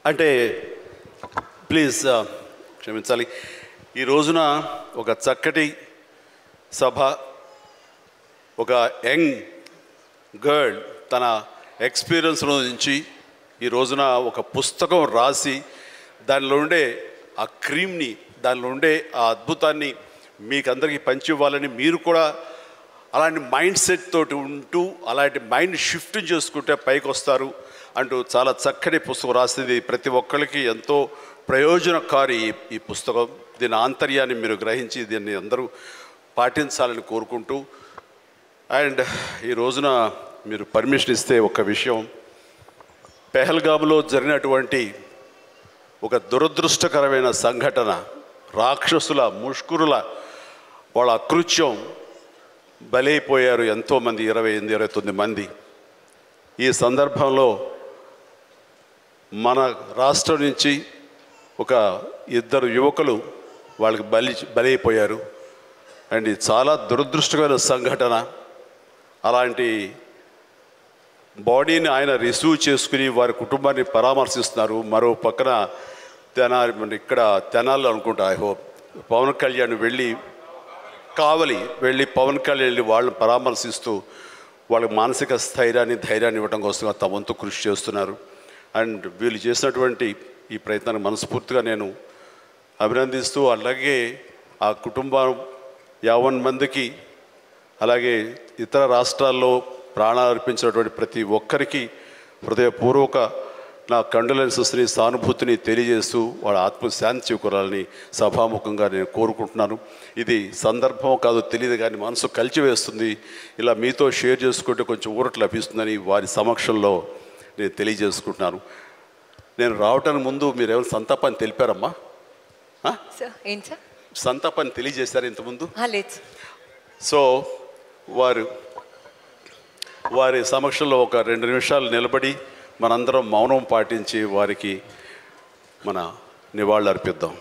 అంటే ప్లీజ్ క్షమించాలి. ఈ రోజున ఒక చక్కటి సభ, ఒక యంగ్ గర్ల్ తన ఎక్స్పీరియన్స్లో నుంచి ఈ రోజున ఒక పుస్తకం రాసి దానిలో ఉండే ఆ క్రీమ్ని, దానిలో ఉండే ఆ అద్భుతాన్ని మీకు అందరికీ పంచి ఇవ్వాలని, మీరు కూడా అలాంటి మైండ్ సెట్ తోటి ఉంటూ అలాంటి మైండ్ షిఫ్ట్ చేసుకుంటే పైకి వస్తారు అంటూ చాలా చక్కటి పుస్తకం రాసింది. ప్రతి ఒక్కరికి ఎంతో ప్రయోజనకారి ఈ పుస్తకం. దీని ఆంతర్యాన్ని మీరు గ్రహించి దీన్ని అందరూ పాటించాలని కోరుకుంటూ, అండ్ ఈ రోజున మీరు పర్మిషన్ ఇస్తే ఒక విషయం, పెహల్గామ్లో జరిగినటువంటి ఒక దురదృష్టకరమైన సంఘటన, రాక్షసుల ముష్కరుల వాళ్ళ అకృత్యం, బలైపోయారు ఎంతోమంది, 28-29 మంది. ఈ సందర్భంలో మన రాష్ట్రం నుంచి ఒక 2 యువకులు వాళ్ళకి బలైపోయారు. అండ్ ఇది చాలా దురదృష్టకరమైన సంఘటన. అలాంటి బాడీని ఆయన రిసీవ్ చేసుకుని వారి కుటుంబాన్ని పరామర్శిస్తున్నారు. మరో పక్కన ఇక్కడ తెనాలి అనుకుంటా, ఐ హోప్ పవన్ కళ్యాణ్ కావలి వెళ్ళి పవన్ కళ్యాణ్ వెళ్ళి వాళ్ళని పరామర్శిస్తూ వాళ్ళకి మానసిక స్థైర్యాన్ని, ధైర్యాన్ని ఇవ్వడం కోసం తమ వంతు కృషి చేస్తున్నారు. అండ్ వీళ్ళు చేసినటువంటి ఈ ప్రయత్నాన్ని మనస్ఫూర్తిగా నేను అభినందిస్తూ, అలాగే ఆ కుటుంబం 50 మందికి, అలాగే ఇతర రాష్ట్రాల్లో ప్రాణాలు అర్పించినటువంటి ప్రతి ఒక్కరికి హృదయపూర్వక నా కండోలెన్సెస్ని, సానుభూతిని తెలియజేస్తూ వాళ్ళ ఆత్మశాంతి చేకూరాలని సభాముఖంగా నేను కోరుకుంటున్నాను. ఇది సందర్భం కాదు తెలియదు, కానీ మనసు కలిచివేస్తుంది. ఇలా మీతో షేర్ చేసుకుంటే కొంచెం ఊరట లభిస్తుందని వారి సమక్షంలో నేను తెలియజేసుకుంటున్నాను. నేను రావటానికి ముందు మీరు ఏమైనా సంతాపాన్ని తెలిపారమ్మా? సంతాపాన్ని తెలియజేశారు ఇంతకుముందు? సో వారి సమక్షంలో ఒక 2 నిమిషాలు నిలబడి మనందరం మౌనం పాటించి వారికి మన నివాళులు అర్పిద్దాం.